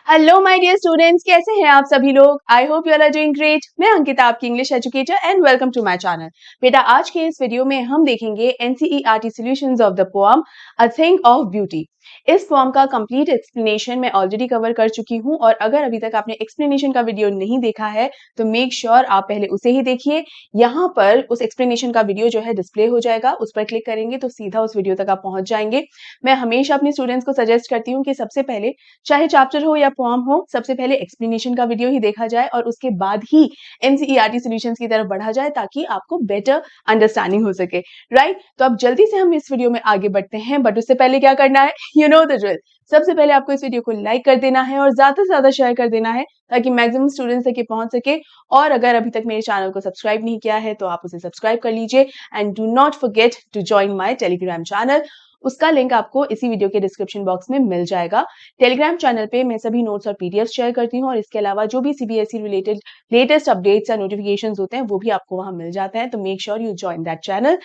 Hello my dear students, कैसे हैं आप सभी लोग। I hope you are doing great. मैं अंकिता, आपकी English educator, and welcome to my channel. बेटा, आज के इस वीडियो में हम देखेंगे NCERT solutions of the poem a thing of beauty. इस पोएम का कंप्लीट एक्सप्लेनेशन मैं ऑलरेडी कवर कर चुकी हूँ, और अगर अभी तक आपने एक्सप्लेनेशन का वीडियो नहीं देखा है तो मेक श्योर आप पहले उसे ही देखिए। यहाँ पर उस एक्सप्लेनेशन का वीडियो जो है डिस्प्ले हो जाएगा, उस पर क्लिक करेंगे तो सीधा उस वीडियो तक आप पहुंच जाएंगे। मैं हमेशा अपने स्टूडेंट्स को सजेस्ट करती हूँ कि सबसे पहले, चाहे चैप्टर हो या पोएम हो, सबसे पहले एक्सप्लेनेशन का वीडियो ही देखा जाए और उसके बाद ही एनसीईआरटी सॉल्यूशंस की तरफ बढ़ा जाए, ताकि आपको बेटर अंडरस्टैंडिंग हो सके। राइट, तो अब जल्दी से हम इस वीडियो में आगे बढ़ते हैं, बट उससे पहले क्या करना है, यू नो द ड्रिल। सबसे पहले आपको इस वीडियो को लाइक कर देना है और ज्यादा से ज्यादा शेयर कर देना है, ताकि मैक्सिमम स्टूडेंट्स तक ये पहुंच सके। और अगर अभी तक मेरे चैनल को सब्सक्राइब नहीं किया है तो आप उसे सब्सक्राइब कर लीजिए, and do not forget to join my Telegram channel. उसका लिंक आपको इसी वीडियो के डिस्क्रिप्शन बॉक्स में मिल जाएगा। टेलीग्राम चैनल पे मैं सभी नोट्स और पीडीएफ शेयर करती हूँ, और इसके अलावा जो भी सीबीएसई रिलेटेड लेटेस्ट अपडेट्स या नोटिफिकेशंस होते हैं वो भी आपको वहां मिल जाते हैं। तो make sure you join that channel.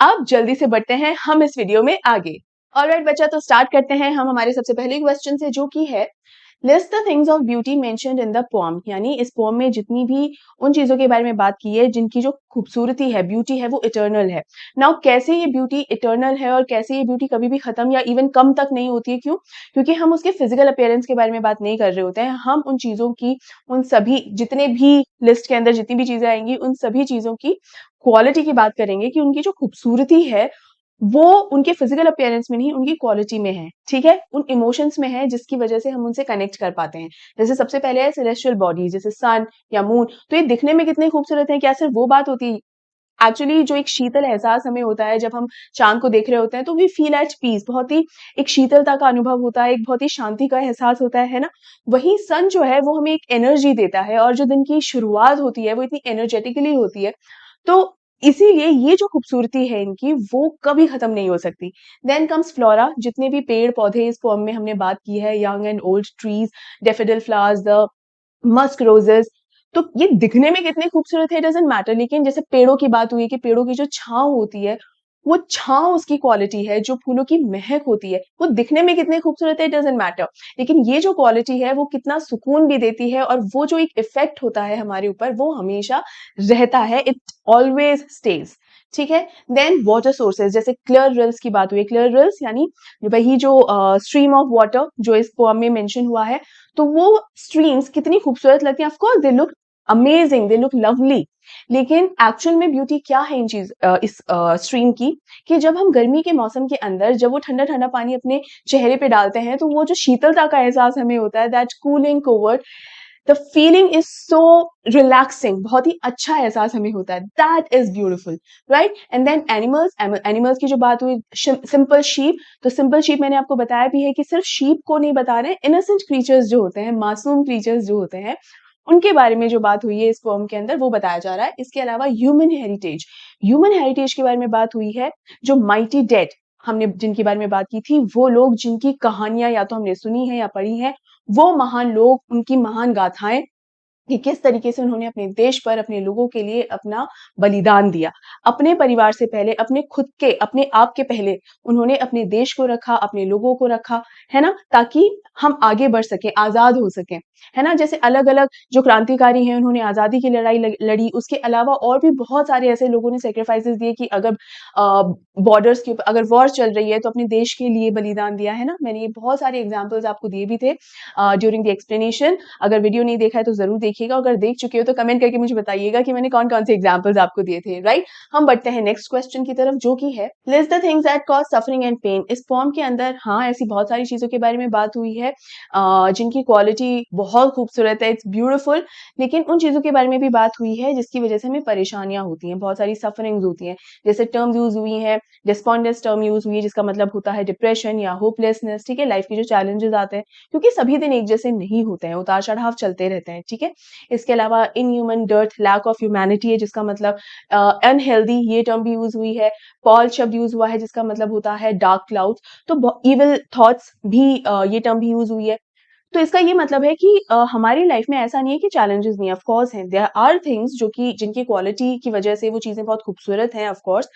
अब जल्दी से बढ़ते हैं हम इस वीडियो में आगे। ऑलराइट बच्चा, तो स्टार्ट करते हैं हम हमारे सबसे पहले क्वेश्चन से, जो कि है list the things of beauty mentioned in the poem. यानी इस पोएम में जितनी भी उन चीजों के बारे में बात की है जिनकी जो खूबसूरती है, ब्यूटी है, वो इटर्नल है। नाउ कैसे ये ब्यूटी इटर्नल है और कैसे ये ब्यूटी कभी भी खत्म या इवन कम तक नहीं होती है, क्यों? क्योंकि हम उसके फिजिकल अपीयरेंस के बारे में बात नहीं कर रहे होते हैं। हम उन चीजों की, उन सभी जितने भी लिस्ट के अंदर जितनी भी चीजें आएंगी, उन सभी चीजों की क्वालिटी की बात करेंगे, कि उनकी जो खूबसूरती है वो उनके फिजिकल अपीयरेंस में नहीं, उनकी क्वालिटी में है। ठीक है, उन इमोशंस में है जिसकी वजह से हम उनसे कनेक्ट कर पाते हैं। जैसे सबसे पहले है सेलेस्टियल बॉडी, जैसे सन या मून। तो ये दिखने में कितने खूबसूरत है, क्या सिर्फ वो बात होती है? एक्चुअली जो एक शीतल एहसास हमें होता है जब हम चांद को देख रहे होते हैं, तो वी फील एट पीस। बहुत ही एक शीतलता का अनुभव होता है, एक बहुत ही शांति का एहसास होता है ना। वही सन जो है वो हमें एक एनर्जी देता है, और जो दिन की शुरुआत होती है वो इतनी एनर्जेटिकली होती है। तो इसीलिए ये जो खूबसूरती है इनकी, वो कभी खत्म नहीं हो सकती। Then comes flora. जितने भी पेड़ पौधे इस पोएम में हमने बात की है, young and old trees, daffodil flowers, the Musk roses, तो ये दिखने में कितने खूबसूरत है डजंट मैटर। लेकिन जैसे पेड़ों की बात हुई कि पेड़ों की जो छांव होती है, वो छांव उसकी क्वालिटी है। जो फूलों की महक होती है वो दिखने में कितने खूबसूरत है डजंट मैटर, लेकिन ये जो क्वालिटी है वो कितना सुकून भी देती है, और वो जो एक इफेक्ट होता है हमारे ऊपर, वो हमेशा रहता है। It always stage. ठीक है। देन वाटर सोर्सेज, जैसे क्लियर रिल्स की बात हुई। क्लियर रिल्स यानी वही जो स्ट्रीम ऑफ वाटर जो इस पोएम में मेंशन हुआ है, तो वो स्ट्रीम्स कितनी खूबसूरत लगती हैं। Of course they look amazing, they look lovely. लेकिन एक्चुअल में ब्यूटी क्या है इस स्ट्रीम की, कि जब हम गर्मी के मौसम के अंदर जब वो ठंडा ठंडा पानी अपने चेहरे पे डालते हैं, तो वो जो शीतलता का एहसास हमें होता है, that cooling covert, the feeling is so relaxing, बहुत ही अच्छा एहसास हमें होता है। That is beautiful, right. And then animals. Animals की जो बात हुई, सिंपल शीप। तो सिंपल शीप मैंने आपको बताया भी है कि सिर्फ शीप को नहीं बता रहे, इनोसेंट क्रीचर्स जो होते हैं, मासूम क्रीचर्स जो होते हैं, उनके बारे में जो बात हुई है इस पोएम के अंदर, वो बताया जा रहा है। इसके अलावा ह्यूमन हेरिटेज के बारे में बात हुई है। जो माइटी डेड, हमने जिनके बारे में बात की थी, वो लोग जिनकी कहानियां या तो हमने सुनी है या पढ़ी है, वो महान लोग, उनकी महान गाथाएं, कि किस तरीके से उन्होंने अपने देश पर, अपने लोगों के लिए अपना बलिदान दिया। अपने परिवार से पहले, अपने खुद के, अपने आप के पहले उन्होंने अपने देश को रखा, अपने लोगों को रखा, है ना, ताकि हम आगे बढ़ सके, आजाद हो सके, है ना। जैसे अलग अलग जो क्रांतिकारी हैं, उन्होंने आजादी की लड़ाई लड़ी। उसके अलावा और भी बहुत सारे ऐसे लोगों ने सेक्रीफाइसेस दिए, कि अगर बॉर्डर्स के ऊपर अगर वॉर चल रही है तो अपने देश के लिए बलिदान दिया, है ना। मैंने ये बहुत सारे एग्जाम्पल्स आपको दिए भी थे ड्यूरिंग द एक्सप्लेनेशन। अगर वीडियो नहीं देखा है तो जरूर देखिएगा, अगर देख चुके हो तो कमेंट करके मुझे बताइएगा कि मैंने कौन कौन से एग्जाम्पल्स आपको दिए थे। राइट, हम बढ़ते हैं नेक्स्ट क्वेश्चन की तरफ, जो कि है list the things that cause suffering and pain. इस फॉर्म के अंदर हाँ ऐसी बहुत सारी चीजों के बारे में बात हुई है जिनकी क्वालिटी बहुत खूबसूरत है, इट्स ब्यूटीफुल। लेकिन उन चीजों के बारे में भी बात हुई है जिसकी वजह से हमें परेशानियां होती हैं, बहुत सारी सफरिंग्स होती हैं। जैसे टर्म यूज हुई है, डिस्पोंडेंस टर्म यूज हुई है, जिसका मतलब होता है डिप्रेशन या होपलेसनेस। ठीक है, लाइफ के जो चैलेंजेस आते हैं, क्योंकि सभी दिन एक जैसे नहीं होते हैं, उतार चढ़ाव चलते रहते हैं। ठीक है, इसके अलावा inhuman dearth, lack of humanity है, जिसका मतलब अनहेल्दी, ये टर्म भी यूज हुई है। पॉल शब्द यूज हुआ है, जिसका मतलब होता है डार्क क्लाउड्स। तो इविल थॉट्स भी, ये टर्म भी यूज हुई है। तो इसका ये मतलब है कि हमारी लाइफ में ऐसा नहीं है कि चैलेंजेस नहीं है, ऑफ कोर्स हैं, देयर आर थिंग्स जो कि जिनकी क्वालिटी की वजह से वो चीजें बहुत खूबसूरत हैं, ऑफ कोर्स।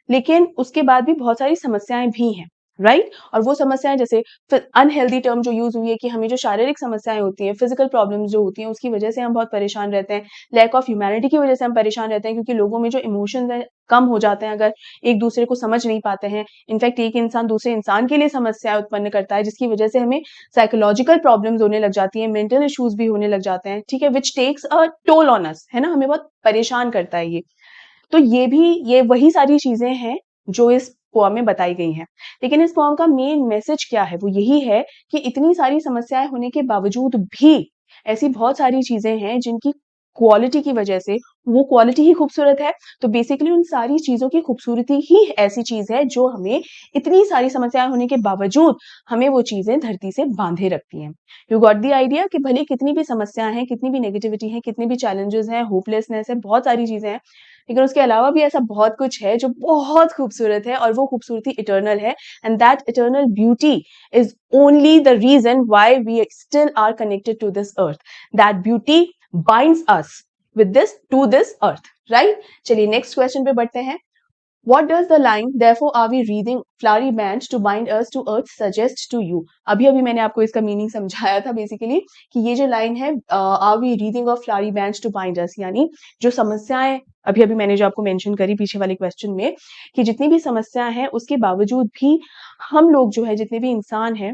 लेकिन उसके बाद भी बहुत सारी समस्याएं भी हैं। राइट और वो समस्याएं जैसे अनहेल्दी टर्म जो यूज हुई है कि हमें जो शारीरिक समस्याएं होती हैं, फिजिकल प्रॉब्लम्स जो होती हैं, उसकी वजह से हम बहुत परेशान रहते हैं। लैक ऑफ ह्यूमैनिटी की वजह से हम परेशान रहते हैं क्योंकि लोगों में जो इमोशंस हैं कम हो जाते हैं अगर एक दूसरे को समझ नहीं पाते हैं। इनफैक्ट एक इंसान दूसरे इंसान के लिए समस्याएं उत्पन्न करता है जिसकी वजह से हमें साइकोलॉजिकल प्रॉब्लम्स होने लग जाती हैं, मेंटल इश्यूज भी होने लग जाते हैं, ठीक है, which takes a toll on us, है ना, हमें बहुत परेशान करता है ये। तो ये वही सारी चीजें हैं जो इस पोएम में बताई गई हैं। लेकिन इस पोएम का मेन मैसेज क्या है? वो यही है कि इतनी सारी समस्याएं होने के बावजूद भी ऐसी बहुत सारी चीजें हैं जिनकी क्वालिटी की वजह से वो क्वालिटी ही खूबसूरत है। तो बेसिकली उन सारी चीजों की खूबसूरती ही ऐसी चीज है जो हमें इतनी सारी समस्याएं होने के बावजूद हमें वो चीजें धरती से बांधे रखती हैं। यू गॉट द आइडिया कि भले कितनी भी समस्याएं हैं, कितनी भी नेगेटिविटी है, कितनी भी चैलेंजेस हैं, होपलेसनेस है, बहुत सारी चीजें हैं, लेकिन उसके अलावा भी ऐसा बहुत कुछ है जो बहुत खूबसूरत है और वो खूबसूरती इटर्नल है। And that eternal beauty is only the reason why we still are connected to this earth. That beauty binds us with this to this earth, right. चलिए नेक्स्ट क्वेश्चन पे बढ़ते हैं। What does the line therefore are we reading flowery bands to bind us to earth suggest to you? अभी अभी मैंने आपको इसका meaning समझाया था बेसिकली कि ये जो लाइन है are we reading of flowery bands to bind us, यानी जो समस्याएं अभी अभी मैंने जो आपको मेंशन करी पीछे वाले क्वेश्चन में कि जितनी भी समस्याएं हैं उसके बावजूद भी हम लोग जो है, जितने भी इंसान हैं,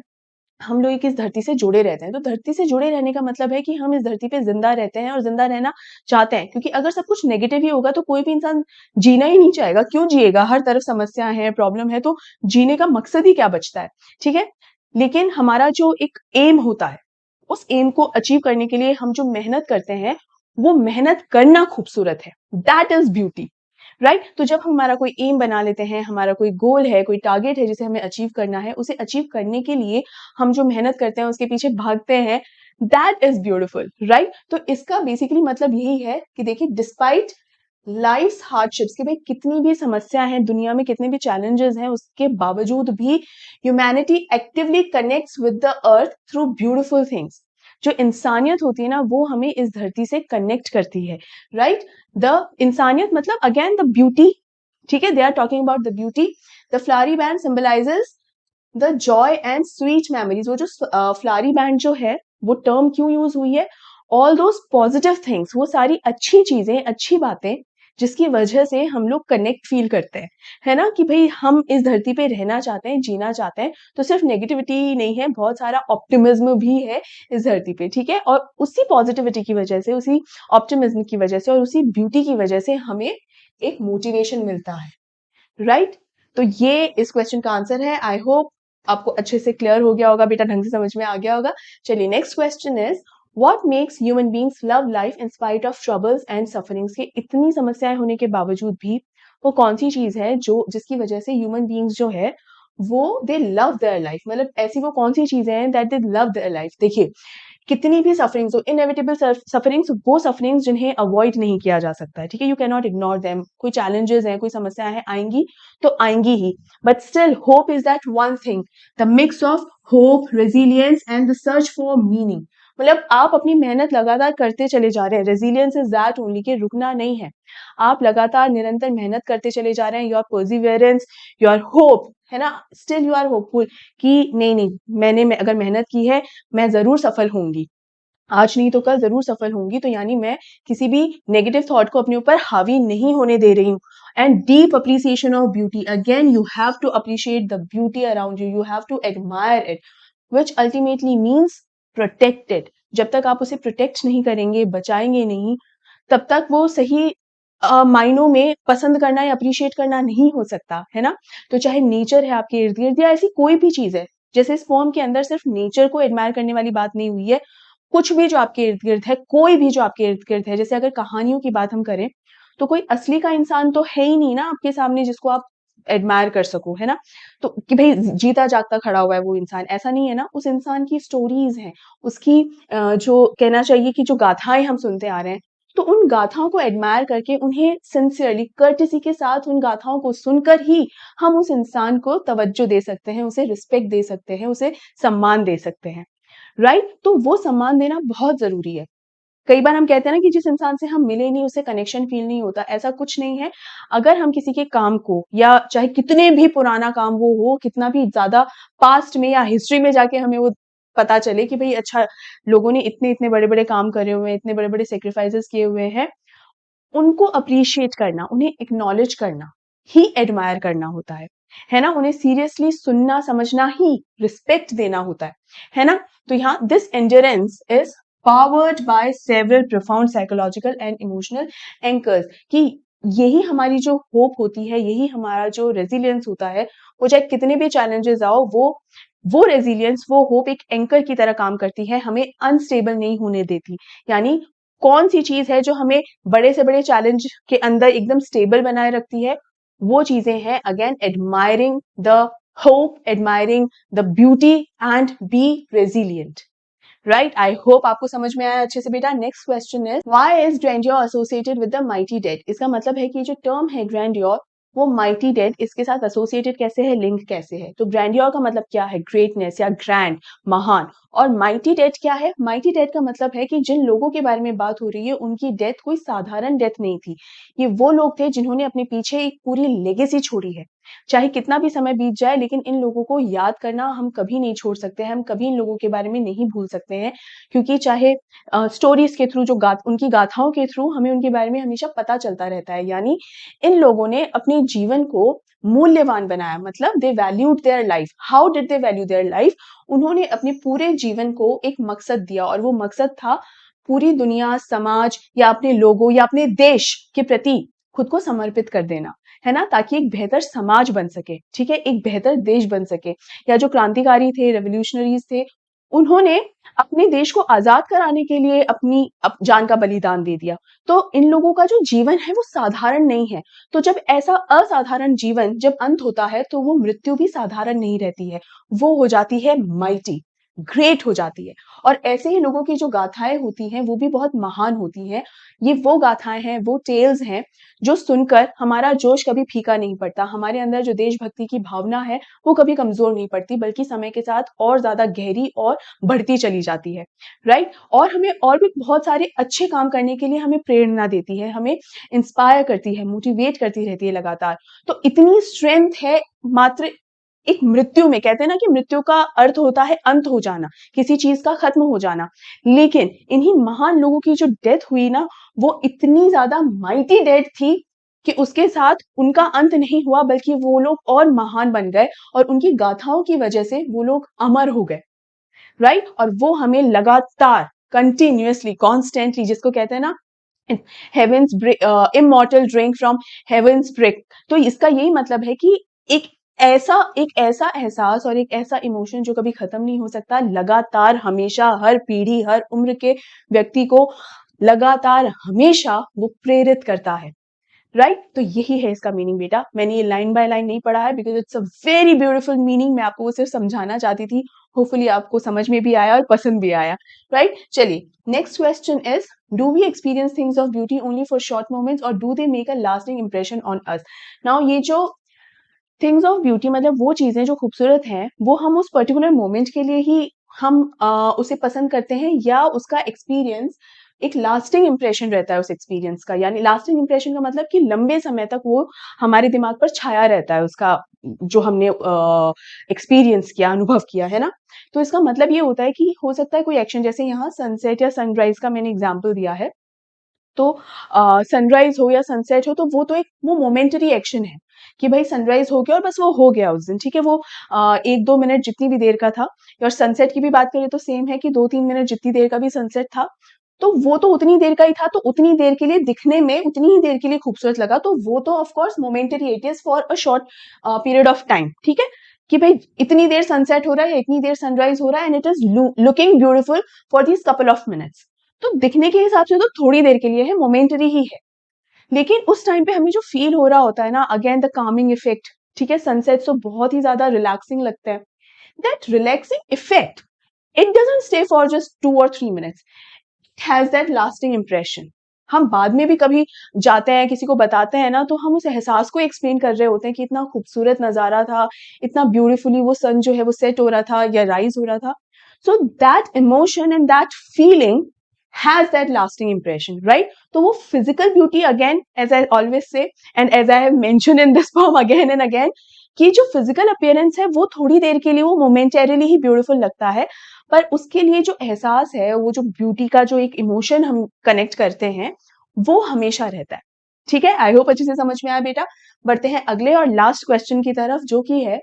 हम लोग एक इस धरती से जुड़े रहते हैं। तो धरती से जुड़े रहने का मतलब है कि हम इस धरती पे जिंदा रहते हैं और जिंदा रहना चाहते हैं, क्योंकि अगर सब कुछ नेगेटिव ही होगा तो कोई भी इंसान जीना ही नहीं चाहेगा। क्यों जिएगा? हर तरफ समस्या है, प्रॉब्लम है, तो जीने का मकसद ही क्या बचता है? ठीक है। लेकिन हमारा जो एक एम होता है, उस एम को अचीव करने के लिए हम जो मेहनत करते हैं, वो मेहनत करना खूबसूरत है। That is beauty, right. तो जब हमारा कोई एम बना लेते हैं, हमारा कोई गोल है, कोई टारगेट है जिसे हमें अचीव करना है, उसे अचीव करने के लिए हम जो मेहनत करते हैं, उसके पीछे भागते हैं, दैट इज ब्यूटिफुल, राइट। तो इसका बेसिकली मतलब यही है कि देखिए, डिस्पाइट लाइफ हार्डशिप्स, कि भाई कितनी भी समस्या है दुनिया में, कितने भी चैलेंजेस हैं, उसके बावजूद भी humanity actively connects with the earth through beautiful things. जो इंसानियत होती है ना, वो हमें इस धरती से कनेक्ट करती है, राइट। द इंसानियत मतलब अगेन द ब्यूटी, ठीक है, they are talking about the beauty. The flowery band symbolises the joy and sweet memories. वो जो फ्लावरी बैंड जो है, वो टर्म क्यों यूज हुई है? ऑल दोज पॉजिटिव थिंग्स, वो सारी अच्छी चीजें, अच्छी बातें जिसकी वजह से हम लोग कनेक्ट फील करते हैं, है ना, कि भाई हम इस धरती पे रहना चाहते हैं, जीना चाहते हैं। तो सिर्फ नेगेटिविटी ही नहीं है, बहुत सारा ऑप्टिमिज्म भी है इस धरती पे, ठीक है। और उसी पॉजिटिविटी की वजह से, उसी ऑप्टिमिज्म की वजह से और उसी ब्यूटी की वजह से हमें एक मोटिवेशन मिलता है, राइट। तो ये इस क्वेश्चन का आंसर है। आई होप आपको अच्छे से क्लियर हो गया होगा बेटा, ढंग से समझ में आ गया होगा। चलिए next question is, what makes human beings love life in spite of troubles and sufferings? के इतनी समस्याएं होने के बावजूद भी वो कौन सी चीज है जो जिसकी वजह से ह्यूमन बींग्स जो है वो दे लव देयर लाइफ? मतलब ऐसी वो कौन सी चीजें हैं that they love their life? देखिए, कितनी भी सफरिंग्स हो, इनएविटेबल सफरिंग्स, वो सफरिंग्स जिन्हें अवॉइड नहीं किया जा सकता है, ठीक है, you can not ignore them. कोई चैलेंजेस हैं, कोई समस्याएं हैं, आएंगी तो आएंगी ही, but still hope is that one thing, the mix of hope, resilience and the search for meaning. मतलब आप अपनी मेहनत लगातार करते चले जा रहे हैं, रेजिलियंस इज दैट ओनली, कि रुकना नहीं है, आप लगातार निरंतर मेहनत करते चले जा रहे हैं, योर परसिवियरेंस, योर होप, है ना, स्टिल यू आर होपफुल कि नहीं नहीं, मैंने अगर मेहनत की है, मैं जरूर सफल होंगी, आज नहीं तो कल जरूर सफल होंगी। तो यानी मैं किसी भी नेगेटिव थॉट को अपने ऊपर हावी नहीं होने दे रही हूँ। And deep appreciation of beauty, again you have to appreciate the beauty around you, you have to admire it, which ultimately means protected. जब तक आप उसे प्रोटेक्ट नहीं करेंगे, बचाएंगे नहीं, तब तक वो सही मायनों में पसंद करना या अप्रिशिएट करना नहीं हो सकता, है ना। तो चाहे नेचर है आपके इर्द गिर्द या ऐसी कोई भी चीज है, जैसे इस फॉर्म के अंदर सिर्फ नेचर को एडमायर करने वाली बात नहीं हुई है, कुछ भी जो आपके इर्द गिर्द है, कोई भी जो आपके इर्द गिर्द है, जैसे अगर कहानियों की बात हम करें, तो कोई असली का इंसान तो है ही नहीं ना आपके सामने जिसको आप एडमायर कर सको, है ना। तो कि भाई जीता जागता खड़ा हुआ है वो इंसान, ऐसा नहीं है ना। उस इंसान की स्टोरीज हैं, उसकी जो कहना चाहिए कि जो गाथाएं हम सुनते आ रहे हैं, तो उन गाथाओं को एडमायर करके, उन्हें सिंसियरली, कर्टेसी के साथ उन गाथाओं को सुनकर ही हम उस इंसान को तवज्जो दे सकते हैं, उसे रिस्पेक्ट दे सकते हैं, उसे सम्मान दे सकते हैं, राइट। तो वो सम्मान देना बहुत जरूरी है। कई बार हम कहते हैं ना कि जिस इंसान से हम मिले नहीं उससे कनेक्शन फील नहीं होता, ऐसा कुछ नहीं है। अगर हम किसी के काम को, या चाहे कितने भी पुराना काम वो हो, कितना भी ज़्यादा पास्ट में या हिस्ट्री में जाके हमें वो पता चले कि भई अच्छा लोगों ने इतने-इतने बड़े-बड़े काम करे हुए हैं, इतने बड़े-बड़े सैक्रिफाइसेस किए हुए हैं, उनको अप्रिशिएट करना, उन्हें एक्नॉलेज करना ही एडमायर करना होता है ना? उन्हें सीरियसली सुनना, समझना ही रिस्पेक्ट देना होता है ना? तो यहाँ this endurance is powered by several profound psychological and emotional anchors, कि यही हमारी जो होप होती है, यही हमारा जो रेजिलियंस होता है, वो चाहे कितने भी चैलेंजेस आओ, वो रेजिलियंस, वो होप एक एंकर की तरह काम करती है, हमें अनस्टेबल नहीं होने देती। यानी कौन सी चीज है जो हमें बड़े से बड़े चैलेंज के अंदर एकदम स्टेबल बनाए रखती है? वो चीजें हैं again admiring the hope, admiring the beauty and be resilient. Right, I hope आपको समझ में आया अच्छे से बेटा। Next question is why is grandeur associated with the mighty dead? इसका मतलब है कि जो टर्म है ग्रैंडियोर, वो माइटी डेड इसके साथ एसोसिएटेड कैसे है, लिंक कैसे है? तो ग्रैंडियोर का मतलब क्या है? ग्रेटनेस या ग्रैंड, महान। और माइटी डेड क्या है? माइटी डेड का मतलब है कि जिन लोगों के बारे में बात हो रही है उनकी डेथ कोई साधारण डेथ नहीं थी। ये वो लोग थे जिन्होंने अपने पीछे एक पूरी लेगेसी छोड़ी है। चाहे कितना भी समय बीत जाए, लेकिन इन लोगों को याद करना हम कभी नहीं छोड़ सकते हैं, हम कभी इन लोगों के बारे में नहीं भूल सकते हैं, क्योंकि चाहे स्टोरीज के थ्रू, जो उनकी गाथाओं के थ्रू हमें उनके बारे में हमेशा पता चलता रहता है। यानी इन लोगों ने अपने जीवन को मूल्यवान बनाया, मतलब they valued their life. How did they value their life? उन्होंने अपने पूरे जीवन को एक मकसद दिया, और वो मकसद था पूरी दुनिया, समाज या अपने लोगों या अपने देश के प्रति खुद को समर्पित कर देना, है ना? ताकि एक बेहतर समाज बन सके, ठीक है, एक बेहतर देश बन सके। या जो क्रांतिकारी थे, रेवोल्यूशनरीज थे, उन्होंने अपने देश को आजाद कराने के लिए अपनी जान का बलिदान दे दिया। तो इन लोगों का जो जीवन है वो साधारण नहीं है। तो जब ऐसा असाधारण जीवन जब अंत होता है, तो वो मृत्यु भी साधारण नहीं रहती है, वो हो जाती है माइटी, ग्रेट हो जाती है। और ऐसे ही लोगों की जो गाथाएं होती हैं वो भी बहुत महान होती हैं। ये वो गाथाएं हैं, वो टेल्स हैं जो सुनकर हमारा जोश कभी फीका नहीं पड़ता, हमारे अंदर जो देशभक्ति की भावना है वो कभी कमजोर नहीं पड़ती, बल्कि समय के साथ और ज्यादा गहरी और बढ़ती चली जाती है। राइट, और हमें और भी बहुत सारे अच्छे काम करने के लिए हमें प्रेरणा देती है, हमें इंस्पायर करती है, मोटिवेट करती रहती है लगातार। तो इतनी स्ट्रेंथ है मात्र एक मृत्यु में। कहते हैं ना कि मृत्यु का अर्थ होता है अंत हो जाना, किसी चीज का खत्म हो जाना। लेकिन इन्हीं महान लोगों की जो डेथ हुई ना, वो इतनी ज्यादा माइटी डेथ थी कि उसके साथ उनका अंत नहीं हुआ, बल्कि वो लोग और महान बन गए, और उनकी गाथाओं की वजह से वो लोग अमर हो गए। राइट, और वो हमें लगातार, कंटिन्यूअसली, कॉन्स्टेंटली, जिसको कहते हैं ना heaven's immortal drink from heaven's brink. तो इसका यही मतलब है कि एक एक ऐसा एहसास और एक ऐसा इमोशन जो कभी खत्म नहीं हो सकता, लगातार, हमेशा, हर पीढ़ी, हर उम्र के व्यक्ति को लगातार हमेशा वो प्रेरित करता है। राइट, तो यही है इसका मीनिंग बेटा। मैंने ये लाइन बाय लाइन नहीं पढ़ा है, because it's a very beautiful meaning. मैं आपको वो सिर्फ समझाना चाहती थी, होपफुली आपको समझ में भी आया और पसंद भी आया। राइट, चलिए next question is do we experience things of beauty only for short moments और do they make a lasting impression on us? Now ये जो थिंग्स ऑफ ब्यूटी मतलब वो चीजें जो खूबसूरत हैं, वो हम उस पर्टिकुलर मोमेंट के लिए ही हम उसे पसंद करते हैं, या उसका एक्सपीरियंस एक लास्टिंग इंप्रेशन रहता है उस एक्सपीरियंस का। यानी लास्टिंग इंप्रेशन का मतलब कि लंबे समय तक वो हमारे दिमाग पर छाया रहता है, उसका जो हमने एक्सपीरियंस किया, अनुभव किया, है ना? तो इसका मतलब ये होता है कि हो सकता है कोई एक्शन, जैसे यहाँ सनसेट या सनराइज का मैंने एग्जाम्पल दिया है, तो सनराइज हो या सनसेट हो, तो वो तो एक वो मोमेंटरी एक्शन है कि भाई सनराइज हो गया और बस वो हो गया उस दिन, ठीक है, वो 1-2 मिनट जितनी भी देर का था। और सनसेट की भी बात करें तो सेम है कि 2-3 मिनट जितनी देर का भी सनसेट था, तो वो तो उतनी देर का ही था, तो उतनी देर के लिए दिखने में उतनी ही देर के लिए खूबसूरत लगा, तो वो तो of course momentary, it is for a short period of time, ठीक है, कि भाई इतनी देर सनसेट हो रहा है, इतनी देर सनराइज हो रहा है, and it is looking beautiful for this couple of minutes. तो दिखने के हिसाब से तो थोड़ी देर के लिए है, मोमेंटरी ही है, लेकिन उस टाइम पे हमें जो फील हो रहा होता है ना, अगेन द कामिंग इफेक्ट, ठीक है, सनसेट तो बहुत ही ज्यादा रिलैक्सिंग लगता है। That relaxing effect, it doesn't stay for just 2 or 3 minutes, it has that lasting impression. हम बाद में भी कभी जाते हैं, किसी को बताते हैं ना, तो हम उस एहसास को एक्सप्लेन कर रहे होते हैं कि इतना खूबसूरत नजारा था, इतना ब्यूटीफुली वो सन जो है वो सेट हो रहा था या राइज हो रहा था। So that emotion and that feeling has that lasting impression, right? तो वो physical beauty again, as I always say and as I have mentioned in this poem again and again, कि जो physical appearance है वो थोड़ी देर के लिए वो momentarily ही beautiful लगता है, पर उसके लिए जो एहसास है, वो जो beauty का जो एक emotion हम connect करते हैं, वो हमेशा रहता है। ठीक है, आई होप अच्छे से समझ में आया बेटा। बढ़ते हैं अगले और लास्ट क्वेश्चन की तरफ, जो कि है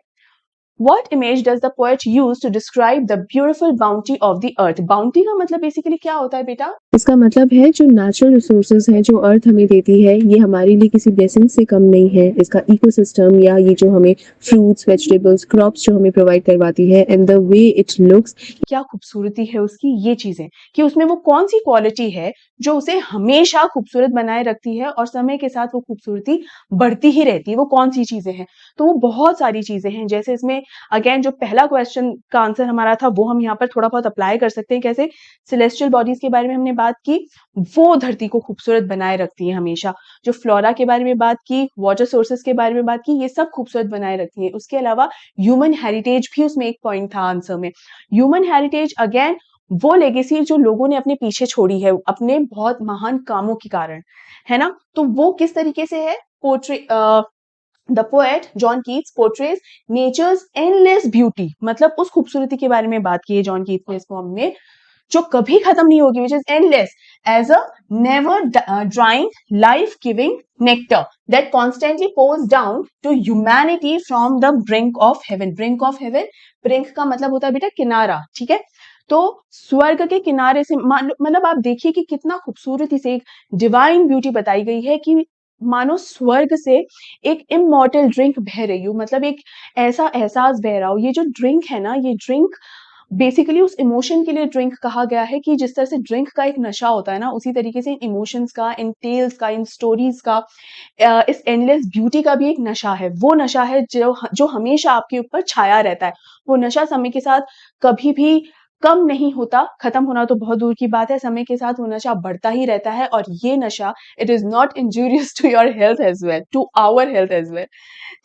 What image does the poet use to describe the beautiful bounty of the earth? Bounty का मतलब बेसिकली क्या होता है बेटा? इसका मतलब है जो नेचुरल रिसोर्सेज हैं जो अर्थ हमें देती है, ये हमारे लिए किसी ब्लेसिंग से कम नहीं है। इसका इकोसिस्टम या ये जो हमें फ्रूट्स, वेजिटेबल्स, क्रॉप्स जो हमें प्रोवाइड करवाती है, and the way it looks, क्या खूबसूरती है उसकी, ये चीजें कि उसमें वो कौन सी क्वालिटी है जो उसे हमेशा खूबसूरत बनाए रखती है और समय के साथ वो खूबसूरती बढ़ती ही रहती है, वो कौन सी चीजें हैं? तो वो बहुत सारी चीजें हैं। जैसे इसमें अगेन जो पहला क्वेश्चन का आंसर हमारा था वो हम यहाँ पर थोड़ा बहुत अप्लाई कर सकते हैं। कैसे? सेलेस्टियल बॉडीज के बारे में हमने बात की, वो धरती को खूबसूरत बनाए रखती है हमेशा। जो फ्लोरा के बारे में बात की, वाटर सोर्सेज के बारे में बात की, ये सब खूबसूरत बनाए रखती है। उसके अलावा ह्यूमन हेरिटेज भी उसमें एक पॉइंट था आंसर में। ह्यूमन हेरिटेज अगेन वो लेगेसी जो लोगों ने अपने पीछे छोड़ी है अपने बहुत महान कामों के कारण, है ना? तो वो किस तरीके से है? Portray the poet John Keats portrays nature's endless beauty, मतलब उस खूबसूरती के बारे में बात की है जॉन कीट्स ने इस पोएम में, जो कभी खत्म नहीं होगी, which is endless, as a never drying life giving nectar that constantly pours down to humanity from the brink of heaven. Brink of heaven, brink का मतलब होता है बेटा किनारा, ठीक है? तो स्वर्ग के किनारे से मतलब आप देखिए कि कितना खूबसूरती से एक डिवाइन ब्यूटी बताई गई है कि मानो स्वर्ग से एक इमॉर्टल ड्रिंक बह रही हो, मतलब एक ऐसा एहसास बह रहा हो। ये जो ड्रिंक है ना, ये ड्रिंक बेसिकली उस इमोशन के लिए ड्रिंक कहा गया है कि जिस तरह से ड्रिंक का एक नशा होता है ना, उसी तरीके से इन इमोशंस का, इन टेल्स का, इन स्टोरीज का, इस एंडलेस ब्यूटी का भी एक नशा है। वो नशा है जो जो हमेशा आपके ऊपर छाया रहता है। वो नशा समय के साथ कभी भी कम नहीं होता, खत्म होना तो बहुत दूर की बात है, समय के साथ वो नशा बढ़ता ही रहता है। और ये नशा it is not injurious to your health as well, to our health as well,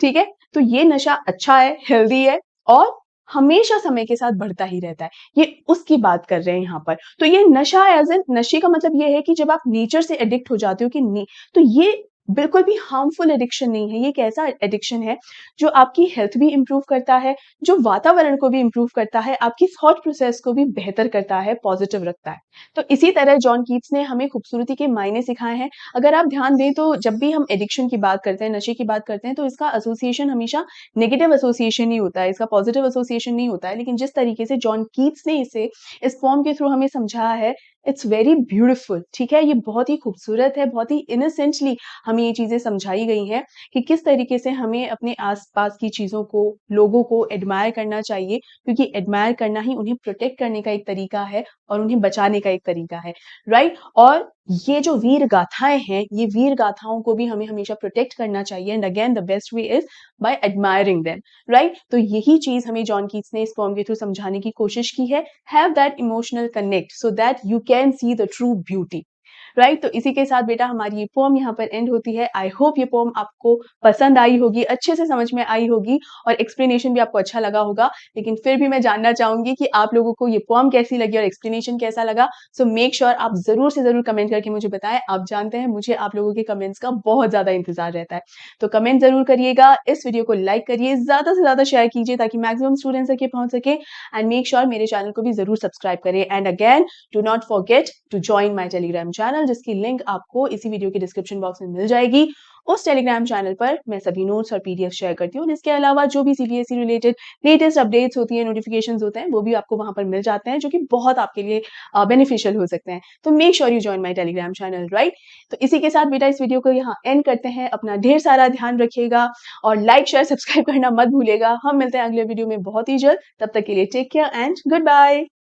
ठीक है? तो ये नशा अच्छा है, हेल्दी है और हमेशा समय के साथ बढ़ता ही रहता है। ये उसकी बात कर रहे हैं यहाँ पर। तो ये नशा एज एन, नशे का मतलब ये है कि जब आप नेचर से एडिक्ट हो जाते हो कि तो ये बिल्कुल भी हार्मफुल एडिक्शन नहीं है। ये एक ऐसा एडिक्शन है जो आपकी हेल्थ भी इंप्रूव करता है, जो वातावरण को भी इंप्रूव करता है, आपकी थॉट प्रोसेस को भी बेहतर करता है, पॉजिटिव रखता है। तो इसी तरह जॉन कीट्स ने हमें खूबसूरती के मायने सिखाए हैं। अगर आप ध्यान दें तो जब भी हम एडिक्शन की बात करते हैं, नशे की बात करते हैं, तो इसका एसोसिएशन हमेशा नेगेटिव एसोसिएशन ही होता है, इसका पॉजिटिव एसोसिएशन नहीं होता है। लेकिन जिस तरीके से जॉन कीट्स ने इसे इस पोएम के थ्रू हमें समझाया है, इट्स वेरी ब्यूटीफुल, ठीक है? ये बहुत ही खूबसूरत है, बहुत ही इनोसेंटली हमें ये चीजें समझाई गई हैं कि किस तरीके से हमें अपने आसपास की चीजों को, लोगों को एडमायर करना चाहिए, क्योंकि एडमायर करना ही उन्हें प्रोटेक्ट करने का एक तरीका है और उन्हें बचाने का एक तरीका है, राइट? और ये जो वीर गाथाएं हैं, ये वीर गाथाओं को भी हमें हमेशा प्रोटेक्ट करना चाहिए। And again the best way is by admiring them, right? तो यही चीज हमें जॉन कीट्स ने इस पोएम के थ्रू समझाने की कोशिश की है। Have that emotional connect so that you can see the true beauty, right? तो इसी के साथ बेटा हमारी ये पोएम यहाँ पर एंड होती है। आई होप ये पोएम आपको पसंद आई होगी, अच्छे से समझ में आई होगी और एक्सप्लेनेशन भी आपको अच्छा लगा होगा। लेकिन फिर भी मैं जानना चाहूंगी कि आप लोगों को ये पोएम कैसी लगी और एक्सप्लेनेशन कैसा लगा। सो मेक श्योर आप जरूर से जरूर कमेंट करके मुझे बताएं। आप जानते हैं मुझे आप लोगों के कमेंट्स का बहुत ज्यादा इंतजार रहता है, तो कमेंट जरूर करिएगा, इस वीडियो को लाइक करिए, ज्यादा से ज्यादा शेयर कीजिए ताकि मैक्सिमम स्टूडेंट्स तक ये पहुंच सके। एंड मेक श्योर मेरे चैनल को भी जरूर सब्सक्राइब करें। And again do not forget to join my Telegram channel, जिसकी लिंक आपको इसी वीडियो के डिस्क्रिप्शन बॉक्स में मिल जाएगी। उस टेलीग्राम चैनल पर मैं सभी नोट्स और पीडीएफ शेयर करती हूँ। इसके अलावा जो भी सीबीएसई रिलेटेड लेटेस्ट अपडेट्स होती हैं, नोटिफिकेशंस होते हैं, वो भी आपको वहां पर मिल जाते हैं, जो कि बहुत आपके लिए बेनिफिशियल हो सकते हैं। तो make sure you join my Telegram channel, right? तो इसी के साथ बेटा इस वीडियो को यहाँ एंड करते हैं। अपना ढेर सारा ध्यान रखिएगा और लाइक शेयर सब्सक्राइब करना मत भूलिएगा। हम मिलते हैं अगले वीडियो में बहुत ही जल्द। तब तक के लिए take care and good bye.